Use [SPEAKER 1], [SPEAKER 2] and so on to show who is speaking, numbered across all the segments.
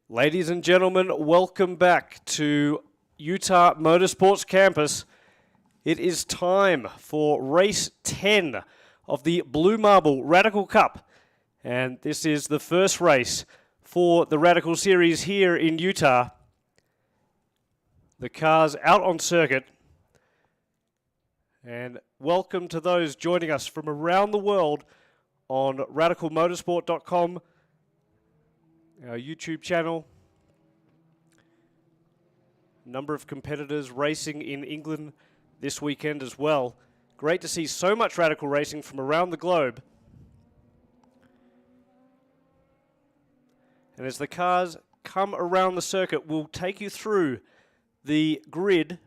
[SPEAKER 1] Ladies and gentlemen, welcome back to Utah Motorsports Campus. It is time for race 10 of the Blue Marble Radical Cup. And this is the first race for the Radical Series here in Utah. The cars out on circuit. And welcome to those joining us from around the world on radicalmotorsport.com. Our YouTube channel. Number of competitors racing in England this weekend as well. Great to see so much radical racing from around the globe. And as the cars come around the circuit, we'll take you through the grid.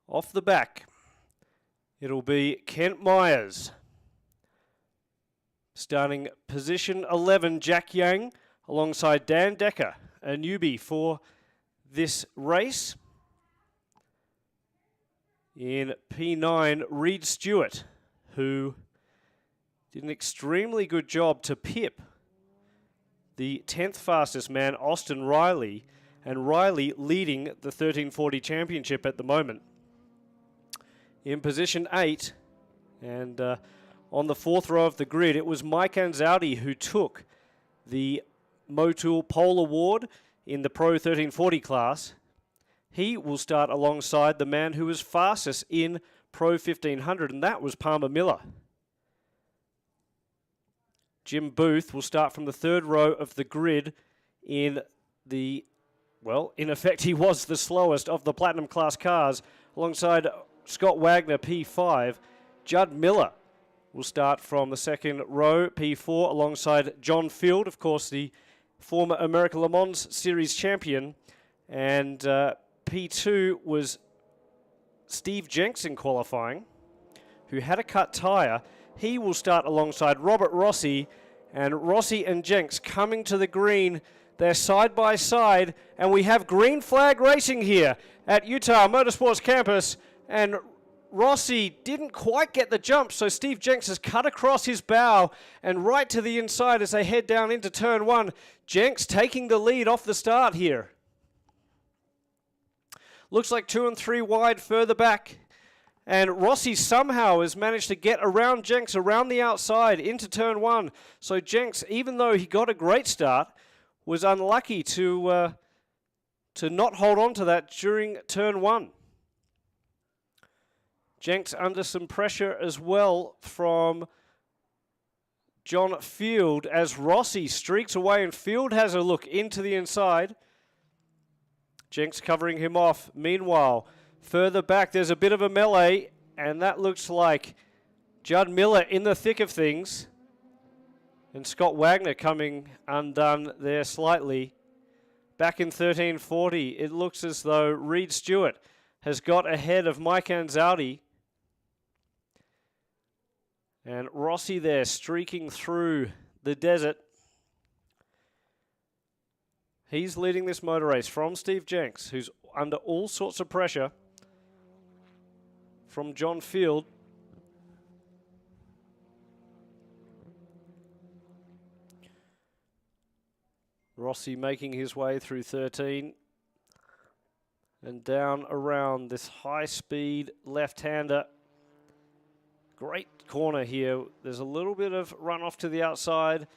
[SPEAKER 1] Off the back, it'll be Kent Myers. Starting position 11, Jack Yang, alongside Dan Decker, a newbie for this race. In P9, Reid Stewart, who did an extremely good job to pip the 10th fastest man, Austin Reilly, and Reilly leading the 1340 championship at the moment. In position 8, and on the fourth row of the grid, it was Mike Anzaldi who took the Motul Pole Award in the Pro 1340 class. He will start alongside the man who was fastest in Pro 1500, and that was Palmer Miller. Jim Booth will start from the third row of the grid in the, well, in effect, he was the slowest of the Platinum class cars, alongside Scott Wagner, P5. Judd Miller will start from the second row, P4, alongside John Field, of course, the former American Le Mans Series champion. And P2 was Steve Jenks in qualifying, who had a cut tyre. He will start alongside Robert Rossi, and Rossi and Jenks coming to the green. They're side by side, and we have green flag racing here at Utah Motorsports Campus. And Rossi didn't quite get the jump, so Steve Jenks has cut across his bow and right to the inside as they head down into turn 1. Jenks taking the lead off the start here. Looks like 2 and 3 wide further back. And Rossi somehow has managed to get around Jenks around the outside into turn 1. So Jenks, even though he got a great start, was unlucky to not hold on to that during turn 1. Jenks under some pressure as well from John Field as Rossi streaks away and Field has a look into the inside. Jenks covering him off. Meanwhile, further back there's a bit of a melee, and that looks like Judd Miller in the thick of things. And Scott Wagner coming undone there slightly. Back in 1340, it looks as though Reid Stewart has got ahead of Mike Anzaldi. And Rossi there streaking through the desert. He's leading this motor race from Steve Jenks, who's under all sorts of pressure from John Field. Rossi making his way through 13 and down around this high-speed left-hander. Great corner here. There's a little bit of runoff to the outside,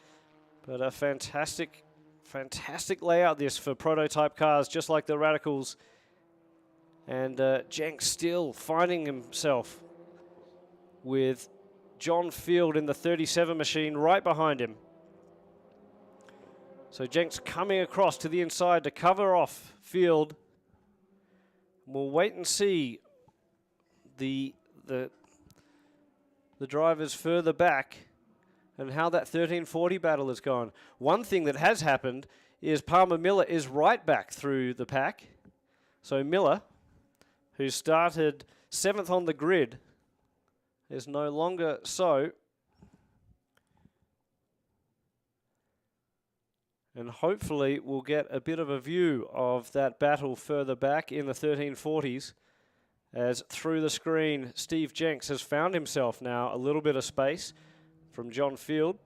[SPEAKER 1] but a fantastic layout this for prototype cars, just like the Radicals. And Jenks still finding himself with John Field in the 37 machine right behind him. So Jenks coming across to the inside to cover off Field. We'll wait and see the drivers further back and how that 1340 battle has gone. One thing that has happened is Palmer Miller is right back through the pack. So Miller, who started 7th on the grid, is no longer so. And hopefully we'll get a bit of a view of that battle further back in the 1340s. As through the screen, Steve Jenks has found himself now a little bit of space from John Field.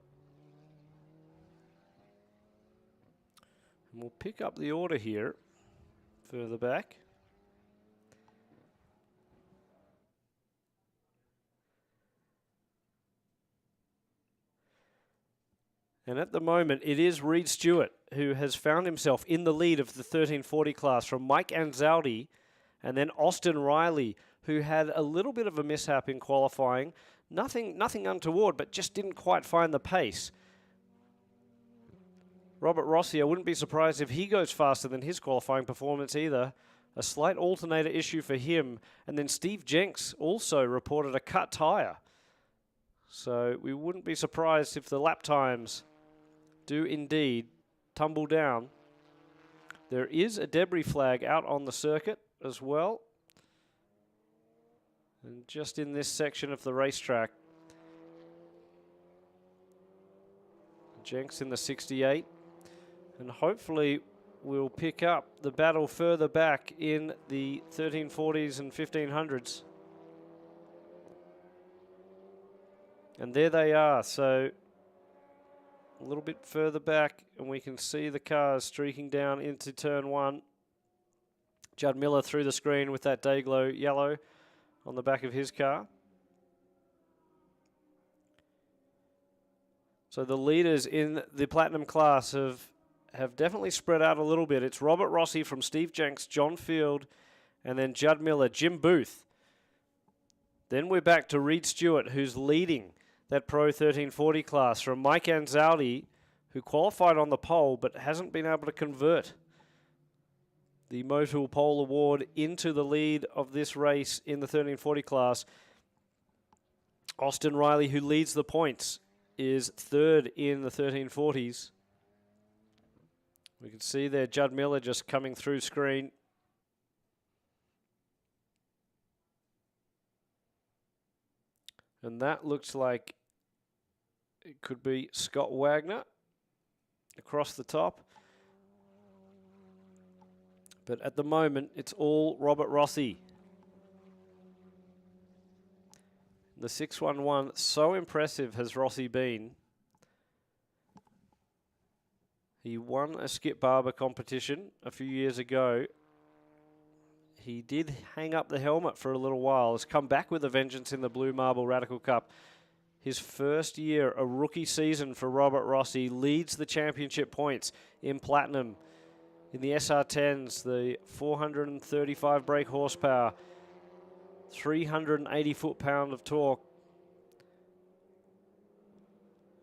[SPEAKER 1] And we'll pick up the order here further back. And at the moment, it is Reid Stewart who has found himself in the lead of the 1340 class from Mike Anzaldi and then Austin Reilly, who had a little bit of a mishap in qualifying. Nothing untoward, but just didn't quite find the pace. Robert Rossi, I wouldn't be surprised if he goes faster than his qualifying performance either. A slight alternator issue for him. And then Steve Jenks also reported a cut tyre. So we wouldn't be surprised if the lap times do indeed tumble down. There is a debris flag out on the circuit as well. And just in this section of the racetrack, Jenks in the 68. And hopefully we'll pick up the battle further back in the 1340s and 1500s. And there they are. So a little bit further back, and we can see the cars streaking down into turn one. Judd Miller through the screen with that Dayglow yellow on the back of his car. So the leaders in the Platinum class have definitely spread out a little bit. It's Robert Rossi from Steve Jenks, John Field, and then Judd Miller, Jim Booth. Then we're back to Reid Stewart, who's leading that Pro 1340 class from Mike Anzaldi, who qualified on the pole but hasn't been able to convert the Motul Pole Award into the lead of this race in the 1340 class. Austin Reilly, who leads the points, is third in the 1340s. We can see there Judd Miller just coming through screen. And that looks like it could be Scott Wagner across the top. But at the moment, it's all Robert Rossi. The 611, so impressive has Rossi been. He won a Skip Barber competition a few years ago. He did hang up the helmet for a little while. Has come back with a vengeance in the Blue Marble Radical Cup. His first year, a rookie season for Robert Rossi, leads the championship points in Platinum. In the SR10s, the 435 brake horsepower, 380 foot-pound of torque.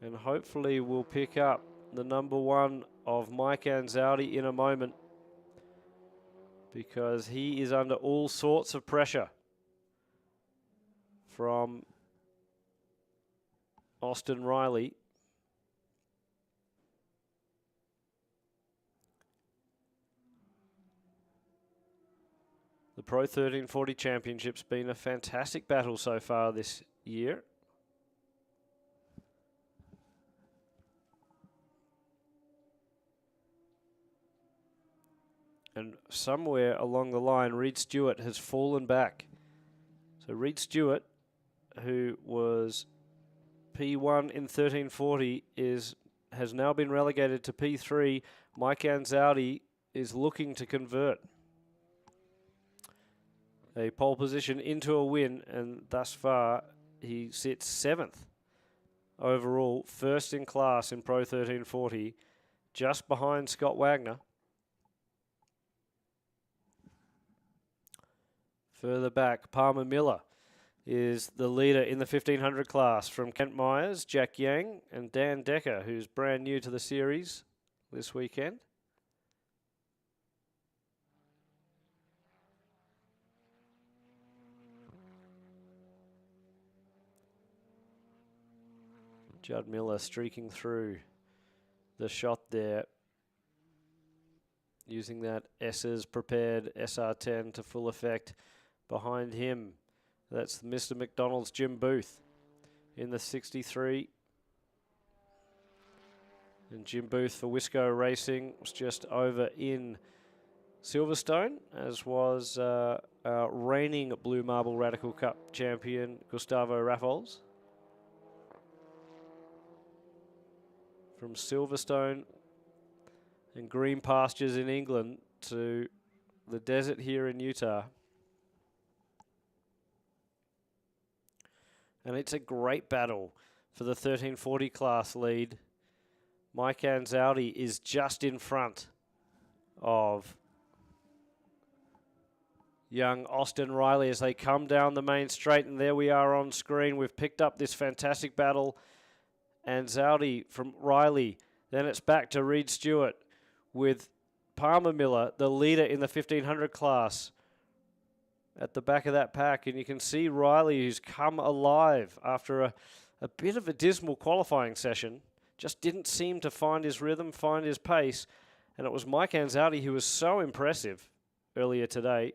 [SPEAKER 1] And hopefully we'll pick up the number one of Mike Anzaldi in a moment, because he is under all sorts of pressure from Austin Reilly. The Pro 1340 Championship's been a fantastic battle so far this year. And somewhere along the line, Reid Stewart has fallen back. So Reid Stewart, who was P1 in 1340, has now been relegated to P3. Mike Anzaldi is looking to convert a pole position into a win, and thus far he sits 7th overall, first in class in Pro 1340, just behind Scott Wagner. Further back, Palmer Miller is the leader in the 1500 class from Kent Myers, Jack Yang, and Dan Decker, who's brand new to the series this weekend. Judd Miller streaking through the shot there, using that S's prepared SR10 to full effect. Behind him, that's Mr. McDonald's Jim Booth in the 63. And Jim Booth for Wisco Racing was just over in Silverstone, as was our reigning Blue Marble Radical Cup champion, Gustavo Raffles. From Silverstone, and green pastures in England to the desert here in Utah. And it's a great battle for the 1340 class lead. Mike Anzaldi is just in front of young Austin Reilly as they come down the main straight, and there we are on screen. We've picked up this fantastic battle. Anzaldi from Reilly. Then it's back to Reid Stewart with Palmer Miller, the leader in the 1500 class, at the back of that pack. And you can see Reilly, who's come alive after a bit of a dismal qualifying session. Just didn't seem to find his rhythm, find his pace. And it was Mike Anzaldi who was so impressive earlier today.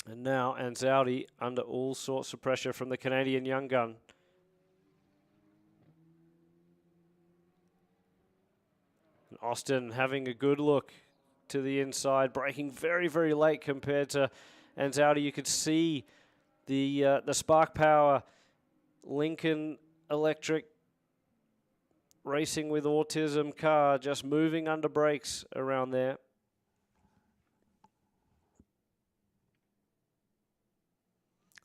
[SPEAKER 1] And now Anzaldi under all sorts of pressure from the Canadian young gun. And Austin having a good look to the inside, braking very, very late compared to Anzaldi. You could see the Spark Power Lincoln Electric Racing with Autism car just moving under brakes around there.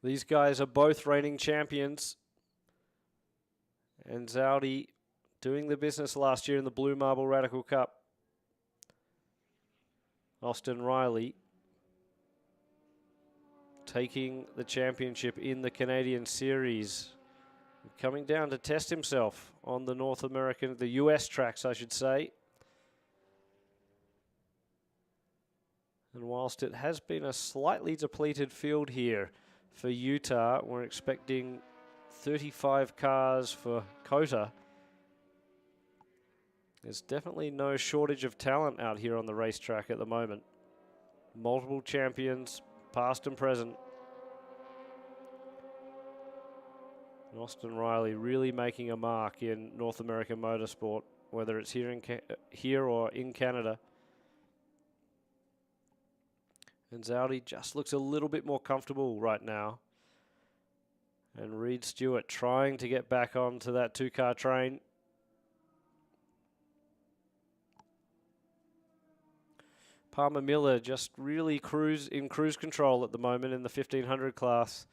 [SPEAKER 1] These guys are both reigning champions. Anzaldi doing the business last year in the Blue Marble Radical Cup. Austin Reilly taking the championship in the Canadian Series. Coming down to test himself on the North American, the US tracks, I should say. And whilst it has been a slightly depleted field here for Utah, we're expecting 35 cars for COTA. There's definitely no shortage of talent out here on the racetrack at the moment. Multiple champions, past and present. And Austin Reilly really making a mark in North American motorsport, whether it's here or in Canada. And Anzaldi just looks a little bit more comfortable right now. And Reid Stewart trying to get back onto that two-car train. Palmer Miller just really in cruise control at the moment in the 1500 class.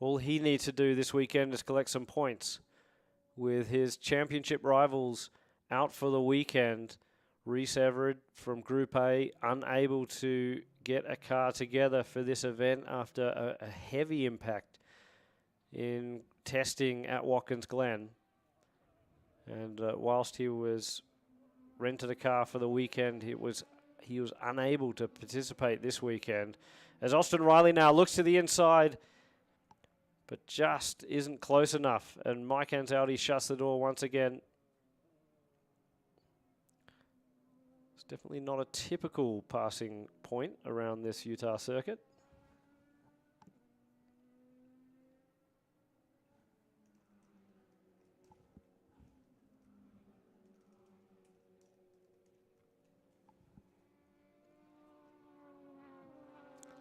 [SPEAKER 1] All he needs to do this weekend is collect some points. With his championship rivals out for the weekend, Rhys Everett from Group A unable to get a car together for this event after a heavy impact in testing at Watkins Glen. And whilst he was rented a car for the weekend, he was unable to participate this weekend. As Austin Reilly now looks to the inside, but just isn't close enough. And Mike Anzaldi shuts the door once again. It's definitely not a typical passing point around this Utah circuit.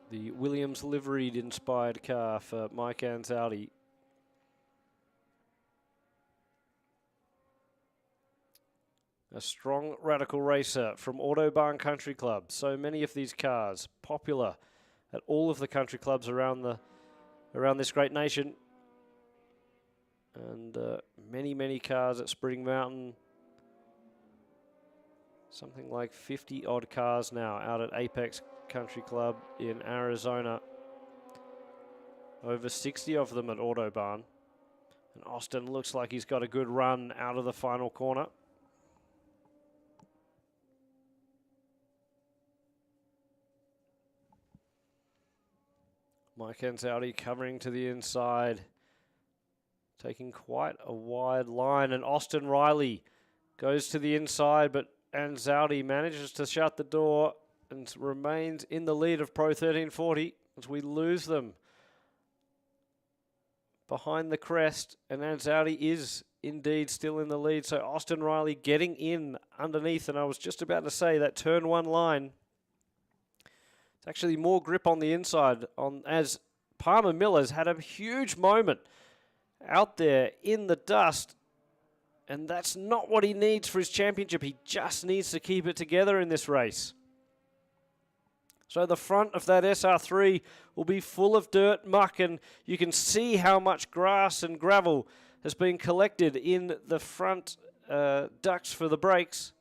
[SPEAKER 1] The Williams liveried inspired car for Mike Anzaldi. A strong radical racer from Autobahn Country Club. So many of these cars popular at all of the country clubs around this great nation. And many cars at Spring Mountain. Something like 50 odd cars now out at Apex Country Club in Arizona. Over 60 of them at Autobahn. And Austin looks like he's got a good run out of the final corner. Mike Anzaldi covering to the inside. Taking quite a wide line. And Austin Reilly goes to the inside, but Anzaldi manages to shut the door and remains in the lead of Pro 1340 as we lose them behind the crest. And Anzaldi is indeed still in the lead. So Austin Reilly getting in underneath. And I was just about to say that turn one line. It's actually more grip on the inside as Palmer Miller's had a huge moment out there in the dust. And that's not what he needs for his championship. He just needs to keep it together in this race. So the front of that SR3 will be full of dirt, muck, and you can see how much grass and gravel has been collected in the front ducts for the brakes.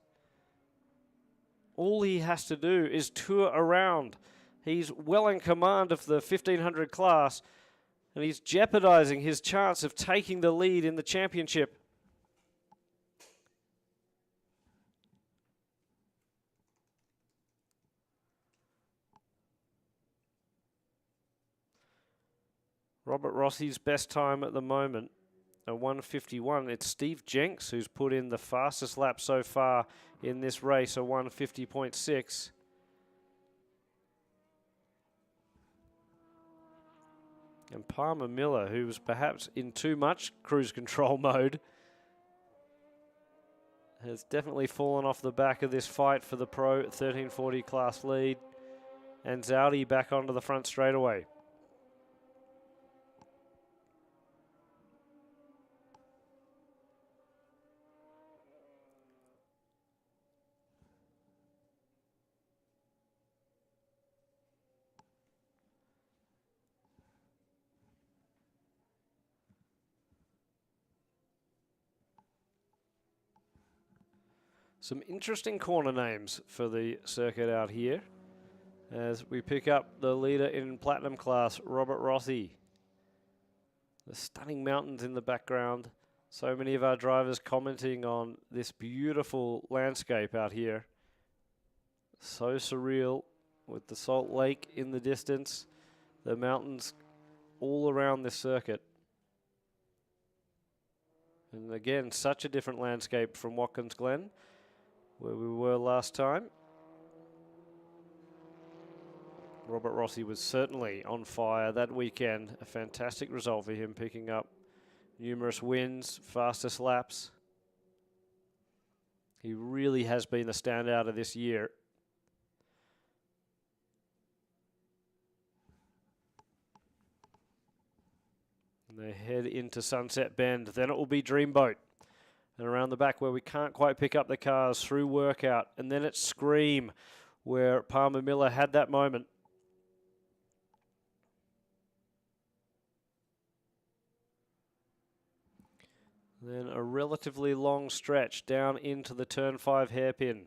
[SPEAKER 1] All he has to do is tour around. He's well in command of the 1500 class, and he's jeopardizing his chance of taking the lead in the championship. Robert Rossi's best time at the moment, a 1:51. It's Steve Jenks who's put in the fastest lap so far in this race, a 1:50.6. And Palmer Miller, who was perhaps in too much cruise control mode, has definitely fallen off the back of this fight for the Pro 1340 class lead. And Zaudi back onto the front straightaway. Some interesting corner names for the circuit out here as we pick up the leader in Platinum class, Robert Rossi. The stunning mountains in the background. So many of our drivers commenting on this beautiful landscape out here. So surreal with the Salt Lake in the distance, the mountains all around this circuit. And again, such a different landscape from Watkins Glen, where we were last time. Robert Rossi was certainly on fire that weekend. A fantastic result for him, picking up numerous wins, fastest laps. He really has been the standout of this year. And they head into Sunset Bend. Then it will be Dreamboat. And around the back where we can't quite pick up the cars through Workout. And then it's Scream, where Palmer Miller had that moment. Then a relatively long stretch down into the turn 5 hairpin.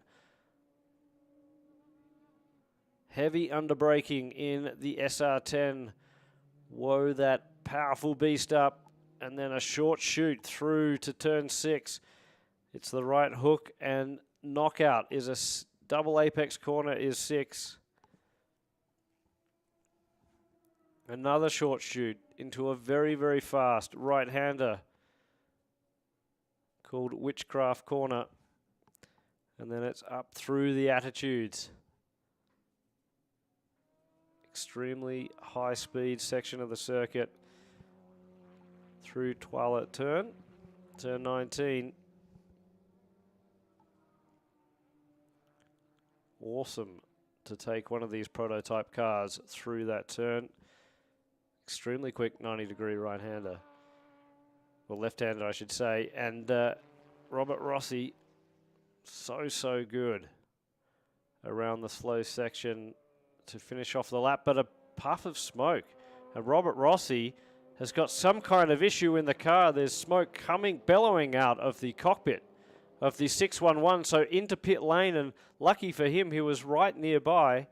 [SPEAKER 1] Heavy underbraking in the SR10. Woe that powerful beast up. And then a short shoot through to turn 6. It's the right hook, and knockout is a double apex corner is 6. Another short shoot into a very, very fast right-hander called Witchcraft Corner. And then it's up through the attitudes. Extremely high-speed section of the circuit. Through Twilight turn 19. Awesome to take one of these prototype cars through that turn. Extremely quick 90-degree right-hander. Well, left-hander, I should say. And Robert Rossi, so good around the slow section to finish off the lap. But a puff of smoke. And Robert Rossi has got some kind of issue in the car. There's smoke bellowing out of the cockpit of the 611, so into pit lane, and lucky for him, he was right nearby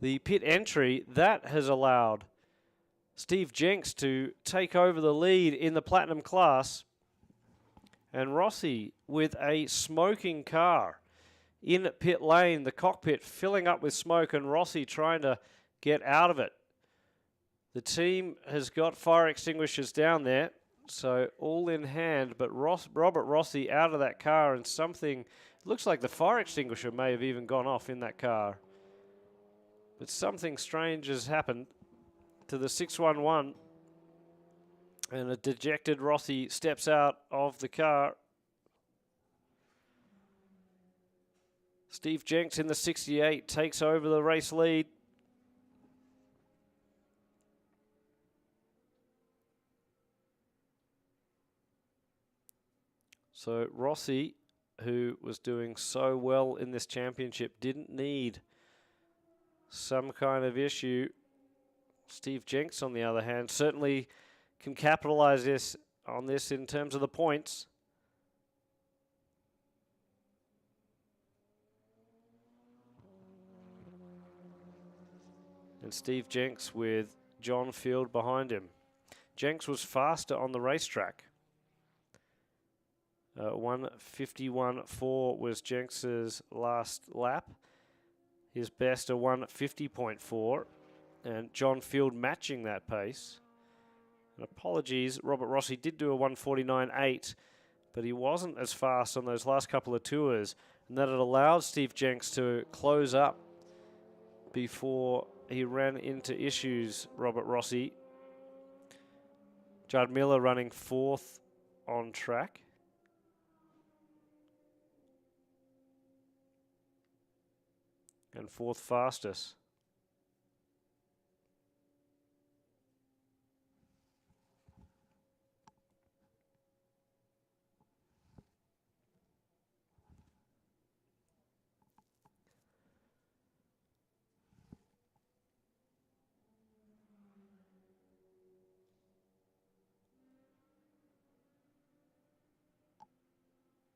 [SPEAKER 1] the pit entry. That has allowed Steve Jenks to take over the lead in the Platinum class, and Rossi with a smoking car in pit lane, the cockpit filling up with smoke, and Rossi trying to get out of it. The team has got fire extinguishers down there, so all in hand, but Robert Rossi out of that car, and something, looks like the fire extinguisher may have even gone off in that car. But something strange has happened to the 611, and a dejected Rossi steps out of the car. Steve Jenks in the 68 takes over the race lead. So Rossi, who was doing so well in this championship, didn't need some kind of issue. Steve Jenks, on the other hand, certainly can capitalize on this in terms of the points. And Steve Jenks with John Field behind him. Jenks was faster on the racetrack. 1:51.4 was Jenks's last lap. His best a 1:50.4, and John Field matching that pace. And apologies, Robert Rossi did do a 1:49.8, but he wasn't as fast on those last couple of tours, and that it allowed Steve Jenks to close up before he ran into issues, Robert Rossi. Judd Miller running 4th on track. And 4th fastest.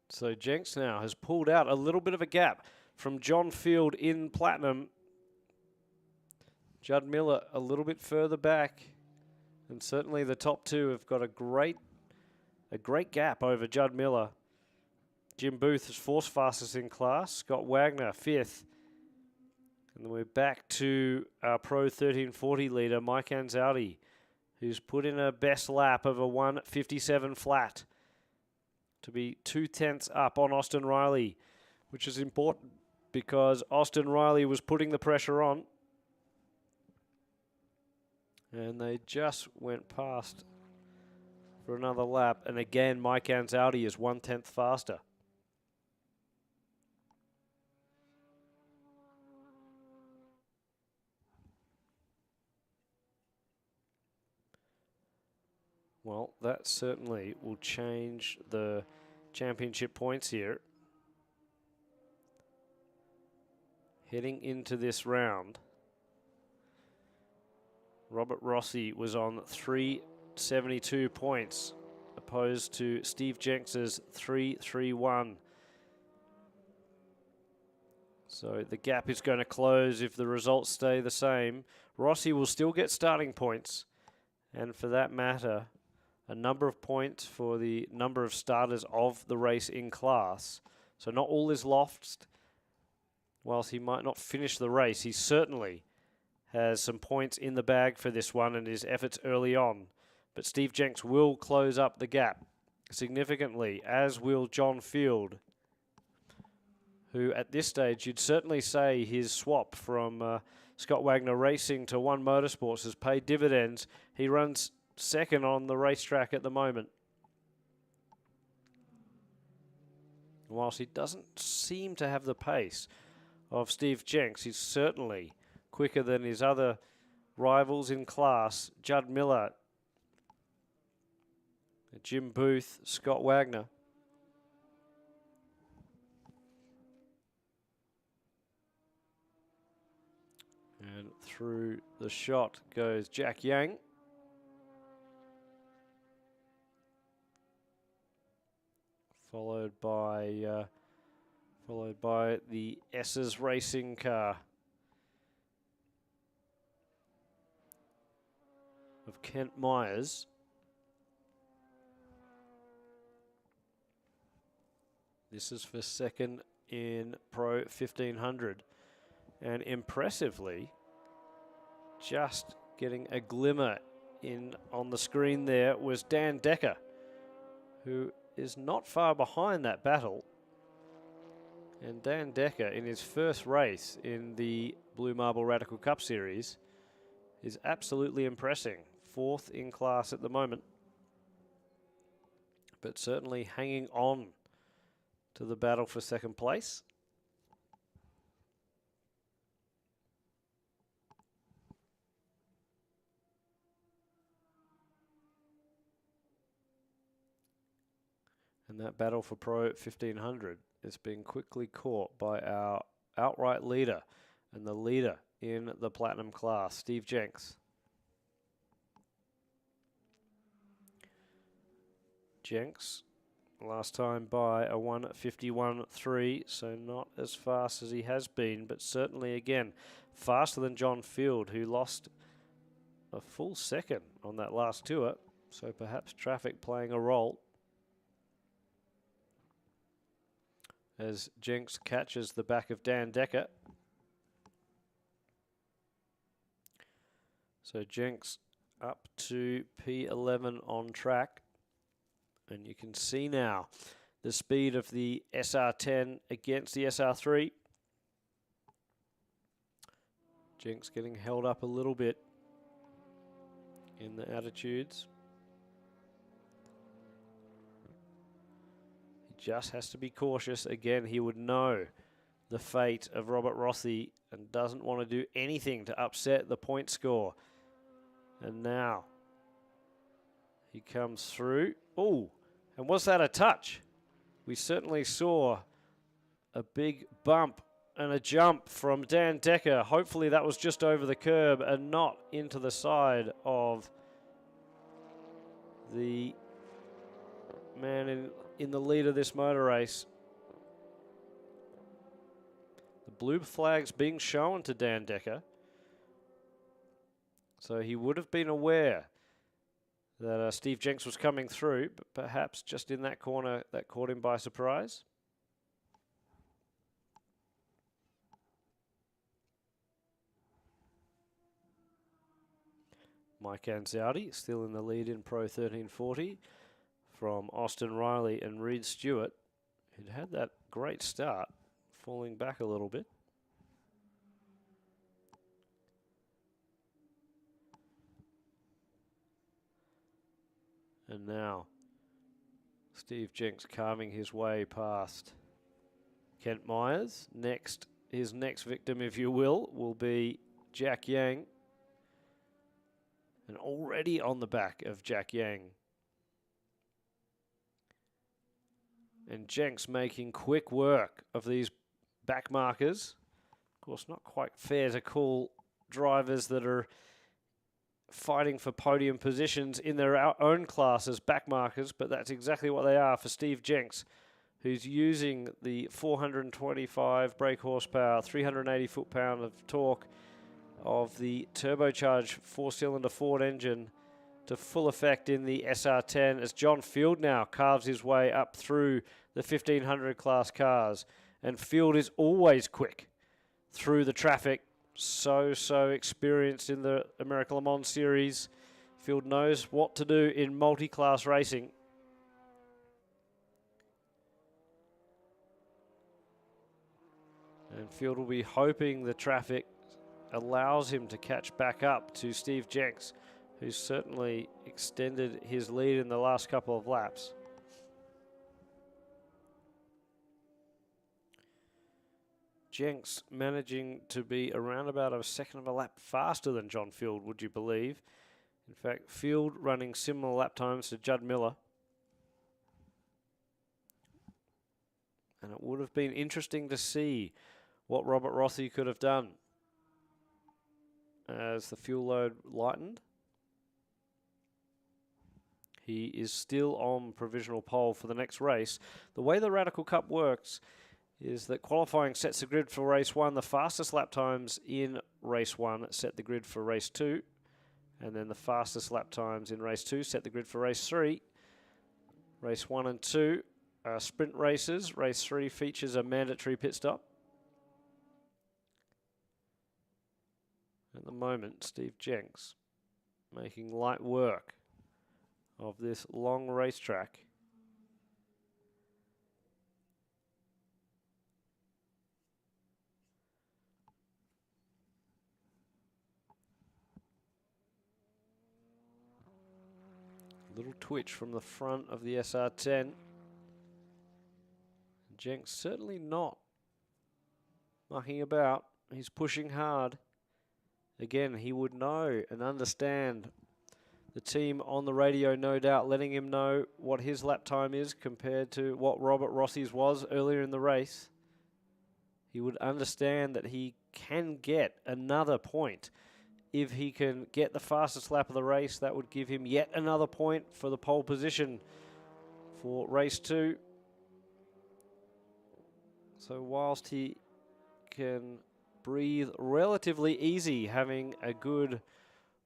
[SPEAKER 1] So Jenks now has pulled out a little bit of a gap from John Field in Platinum. Judd Miller a little bit further back. And certainly the top two have got a great gap over Judd Miller. Jim Booth is 4th fastest in class. Scott Wagner 5th. And then we're back to our Pro 1340 leader, Mike Anzaldi, who's put in a best lap of a 1:57 flat to be 2/10 up on Austin Reilly, which is important because Austin Reilly was putting the pressure on. And they just went past for another lap. And again, Mike Anzaldi is 1/10 faster. Well, that certainly will change the championship points here. Heading into this round, Robert Rossi was on 372 points, opposed to Steve Jenks's 331. So the gap is going to close if the results stay the same. Rossi will still get starting points, and for that matter, a number of points for the number of starters of the race in class. So not all is lost. Whilst he might not finish the race, he certainly has some points in the bag for this one and his efforts early on. But Steve Jenks will close up the gap significantly, as will John Field, who at this stage you'd certainly say his swap from Scott Wagner Racing to One Motorsports has paid dividends. He runs 2nd on the racetrack at the moment. Whilst he doesn't seem to have the pace of Steve Jenks, he's certainly quicker than his other rivals in class. Judd Miller, Jim Booth, Scott Wagner. And through the shot goes Jack Yang. Followed by the S's racing car of Kent Myers. This is for 2nd in Pro 1500. And impressively, just getting a glimmer in on the screen there was Dan Decker, who is not far behind that battle. And Dan Decker, in his first race in the Blue Marble Radical Cup Series, is absolutely impressing. 4th in class at the moment, but certainly hanging on to the battle for 2nd place. And that battle for Pro 1500 is being quickly caught by our outright leader and the leader in the Platinum class, Steve Jenks. Jenks, last time by a 1:51.3, so not as fast as he has been, but certainly, again, faster than John Field, who lost a full second on that last tour, so perhaps traffic playing a role. As Jenks catches the back of Dan Decker. So Jenks up to P11 on track. And you can see now the speed of the SR10 against the SR3. Jenks getting held up a little bit in the attitudes. Just has to be cautious. Again, he would know the fate of Robert Rossi and doesn't want to do anything to upset the point score. And now he comes through. Oh, and was that a touch? We certainly saw a big bump and a jump from Dan Decker. Hopefully that was just over the curb and not into the side of the man in the lead of this motor race. The blue flag's being shown to Dan Decker. So he would have been aware that Steve Jenks was coming through, but perhaps just in that corner that caught him by surprise. Mike Anzaldi still in the lead in Pro 1340. From Austin Reilly and Reid Stewart, who'd had that great start, falling back a little bit. And now, Steve Jenks carving his way past Kent Myers. Next, his next victim, if you will be Jack Yang. And already on the back of Jack Yang. And Jenks making quick work of these back markers. Of course, not quite fair to call drivers that are fighting for podium positions in their own classes back markers, but that's exactly what they are for Steve Jenks, who's using the 425 brake horsepower, 380 foot-pound of torque of the turbocharged four-cylinder Ford engine to full effect in the SR10 as John Field now carves his way up through the 1500 class cars. And Field is always quick through the traffic. So experienced in the American Le Mans series. Field knows what to do in multi-class racing. And Field will be hoping the traffic allows him to catch back up to Steve Jenks, who's certainly extended his lead in the last couple of laps. Jenks managing to be around about a second of a lap faster than John Field, would you believe? In fact, Field running similar lap times to Judd Miller. And it would have been interesting to see what Robert Rossi could have done as the fuel load lightened. He is still on provisional pole for the next race. The way the Radical Cup works is that qualifying sets the grid for race 1. The fastest lap times in race 1 set the grid for race 2. And then the fastest lap times in race 2 set the grid for race 3. Race 1 and 2 are sprint races. Race 3 features a mandatory pit stop. At the moment, Steve Jenks making light work of this long racetrack. Little twitch from the front of the SR10. Jenks certainly not mucking about. He's pushing hard. Again, he would know and understand The team on the radio, no doubt, letting him know what his lap time is compared to what Robert Rossi's was earlier in the race. He would understand that he can get another point. If he can get the fastest lap of the race, that would give him yet another point for the pole position for race 2. So whilst he can breathe relatively easy, having a good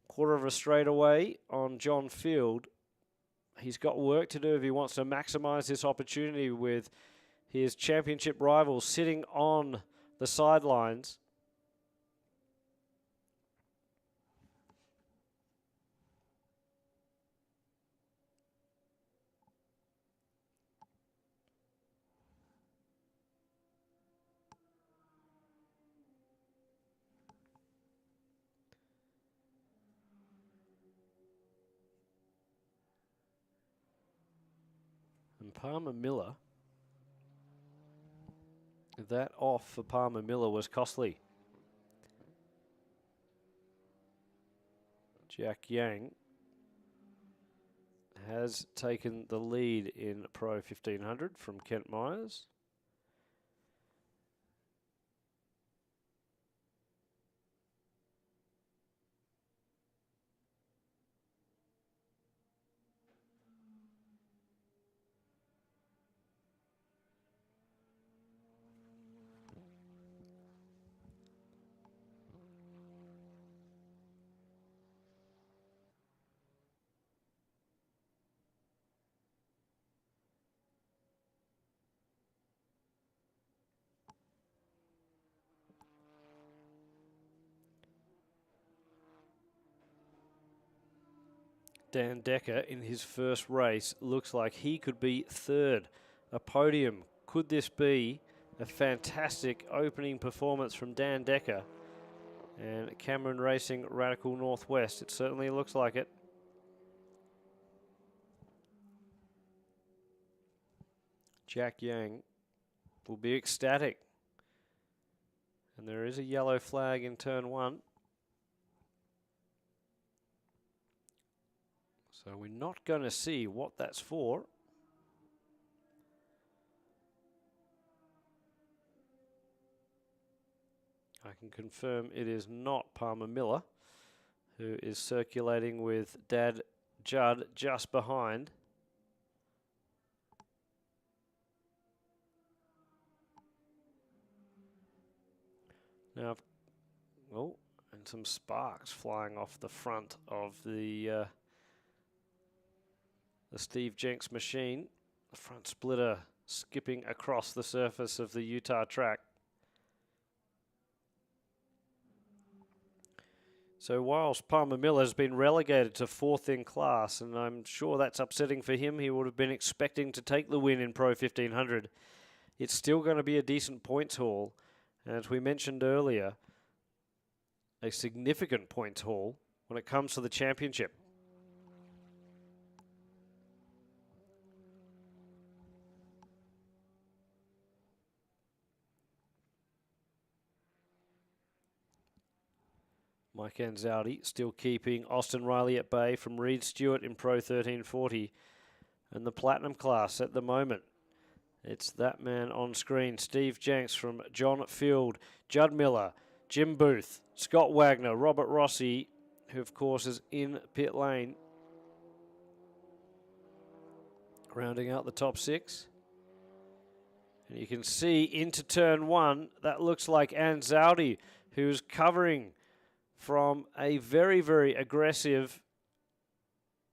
[SPEAKER 1] quarter of a straightaway on John Field, he's got work to do if he wants to maximise this opportunity with his championship rivals sitting on the sidelines. And Palmer Miller, that off for Palmer Miller was costly. Jack Yang has taken the lead in Pro 1500 from Kent Myers. Dan Decker in his first race looks like he could be third. A podium. Could this be a fantastic opening performance from Dan Decker and Cameron Racing Radical Northwest? It certainly looks like it. Jack Yang will be ecstatic. And there is a yellow flag in turn 1. So we're not going to see what that's for. I can confirm it is not Palmer Miller, who is circulating with Dad Judd just behind. Now, oh, and some sparks flying off the front of the Steve Jenks machine. The front splitter skipping across the surface of the Utah track. So whilst Palmer Miller has been relegated to 4th in class, and I'm sure that's upsetting for him, he would have been expecting to take the win in Pro 1500. It's still going to be a decent points haul. And as we mentioned earlier, a significant points haul when it comes to the championship. Mike Anzaldi still keeping Austin Reilly at bay from Reid Stewart in Pro 1340. And the Platinum class at the moment, it's that man on screen. Steve Jenks from John Field, Judd Miller, Jim Booth, Scott Wagner, Robert Rossi, who of course is in pit lane. Rounding out the top 6. And you can see into turn 1, that looks like Anzaldi, who's covering from a very, very aggressive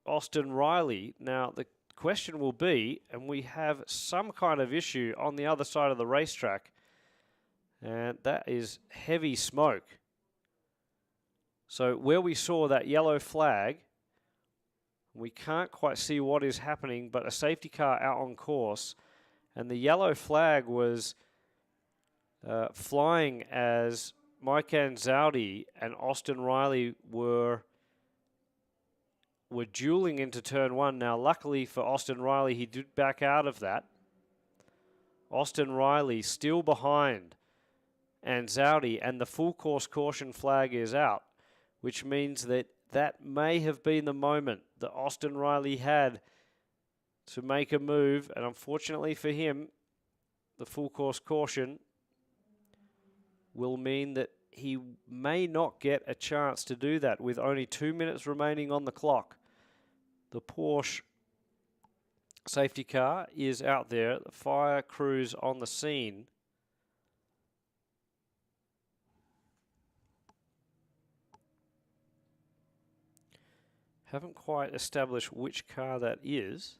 [SPEAKER 1] Austin Reilly. Now, the question will be, and we have some kind of issue on the other side of the racetrack, and that is heavy smoke. So where we saw that yellow flag, we can't quite see what is happening, but a safety car out on course, and the yellow flag was flying as Mike Anzaldi and Austin Reilly were dueling into turn 1. Now, luckily for Austin Reilly, he did back out of that. Austin Reilly still behind Anzaldi, and the full course caution flag is out, which means that that may have been the moment that Austin Reilly had to make a move. And unfortunately for him, the full course caution will mean that he may not get a chance to do that with only 2 minutes remaining on the clock. The Porsche safety car is out there. The fire crew's on the scene. Haven't quite established which car that is.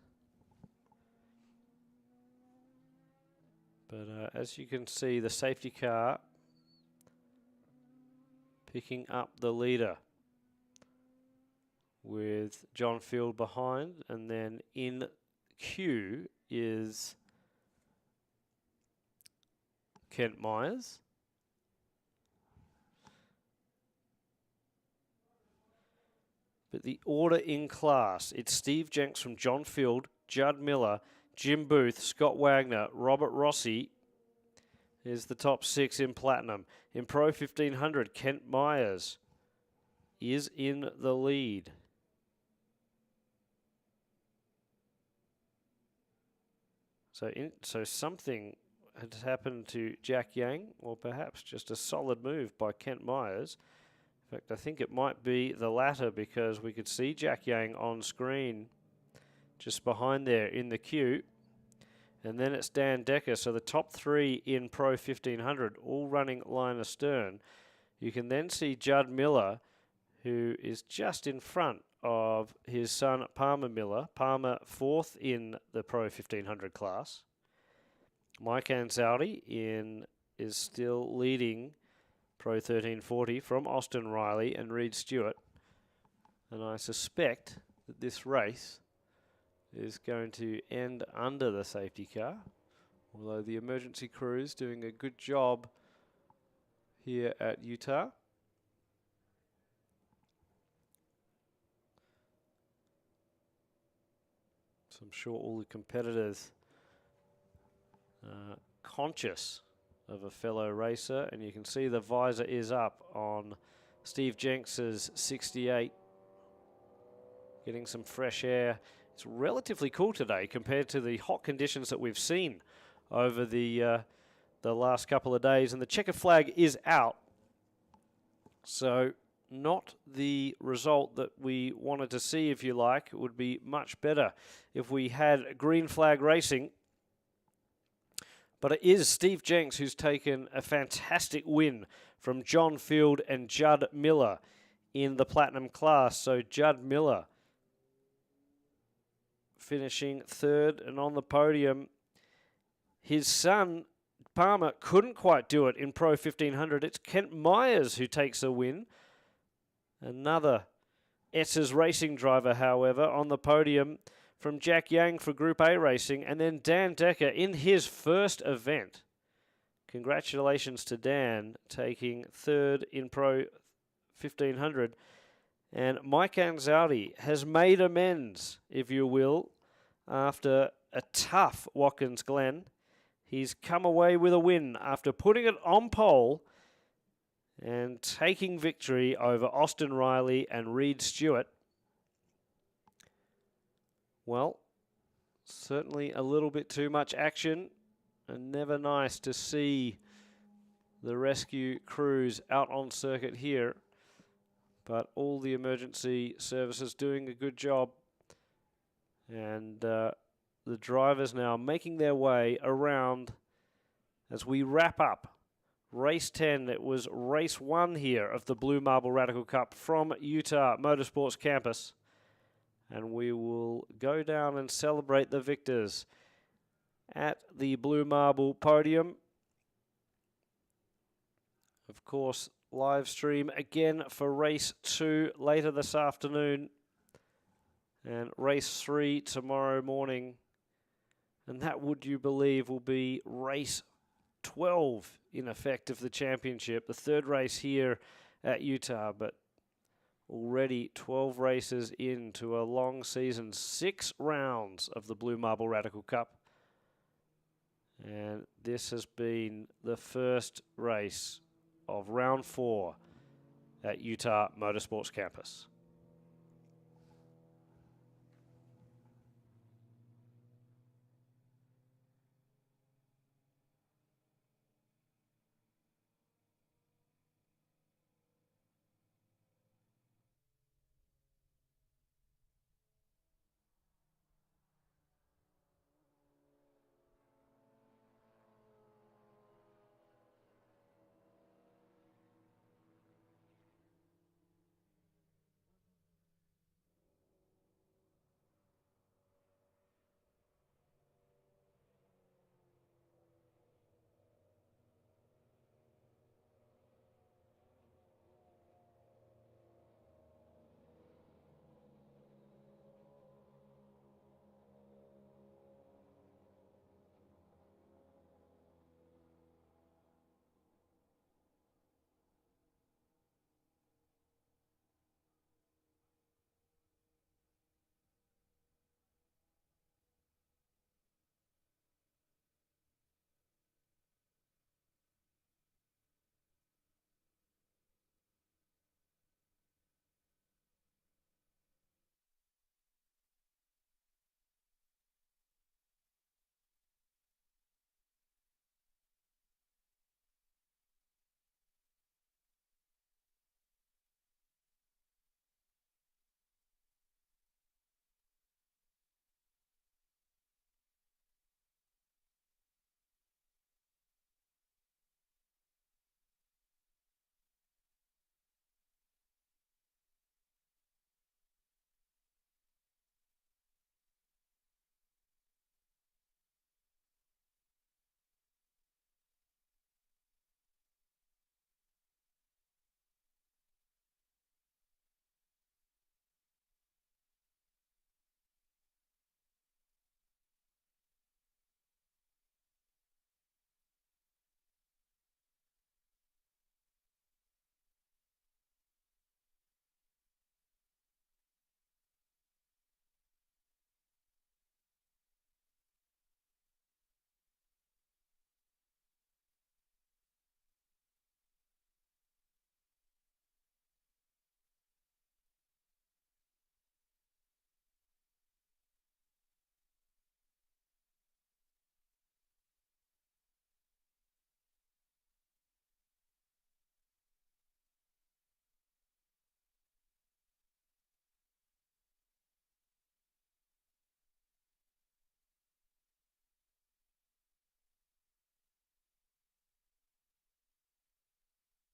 [SPEAKER 1] But as you can see, the safety car picking up the leader with John Field behind, and then in queue is Kent Myers. But the order in class, it's Steve Jenks from John Field, Judd Miller, Jim Booth, Scott Wagner, Robert Rossi is the top 6 in Platinum. In Pro 1500, Kent Myers is in the lead. So something has happened to Jack Yang, or perhaps just a solid move by Kent Myers. In fact, I think it might be the latter, because we could see Jack Yang on screen just behind there in the queue. And then it's Dan Decker. So the top 3 in Pro 1500 all running line astern. You can then see Judd Miller, who is just in front of his son Palmer Miller. Palmer 4th in the Pro 1500 class. Mike Ansaldi is still leading Pro 1340 from Austin Reilly and Reid Stewart. And I suspect that this race is going to end under the safety car, although the emergency crew is doing a good job here at Utah. So I'm sure all the competitors are conscious of a fellow racer, and you can see the visor is up on Steve Jenks's 68, getting some fresh air. It's relatively cool today compared to the hot conditions that we've seen over the last couple of days, and the checkered flag is out. So not the result that we wanted to see, if you like. It would be much better if we had green flag racing. But it is Steve Jenks who's taken a fantastic win from John Field and Judd Miller in the Platinum class. So Judd Miller finishing 3rd and on the podium. His son, Palmer, couldn't quite do it in Pro 1500. It's Kent Myers who takes a win. Another Essers Racing driver, however, on the podium from Jack Yang for Group A Racing, and then Dan Decker in his first event. Congratulations to Dan, taking 3rd in Pro 1500. And Mike Ansaldi has made amends, if you will, after a tough Watkins Glen. He's come away with a win after putting it on pole and taking victory over Austin Reilly and Reid Stewart. Well, certainly a little bit too much action, and never nice to see the rescue crews out on circuit here. But all the emergency services doing a good job. And the drivers now making their way around as we wrap up race 10. It was race 1 here of the Blue Marble Radical Cup from Utah Motorsports Campus. And we will go down and celebrate the victors at the Blue Marble podium. Of course, live stream again for race 2 later this afternoon, and race 3 tomorrow morning. And that, would you believe, will be race 12 in effect of the championship, the 3rd race here at Utah. But already 12 races into a long season, 6 rounds of the Blue Marble Radical Cup. And this has been the first race of round 4 at Utah Motorsports Campus.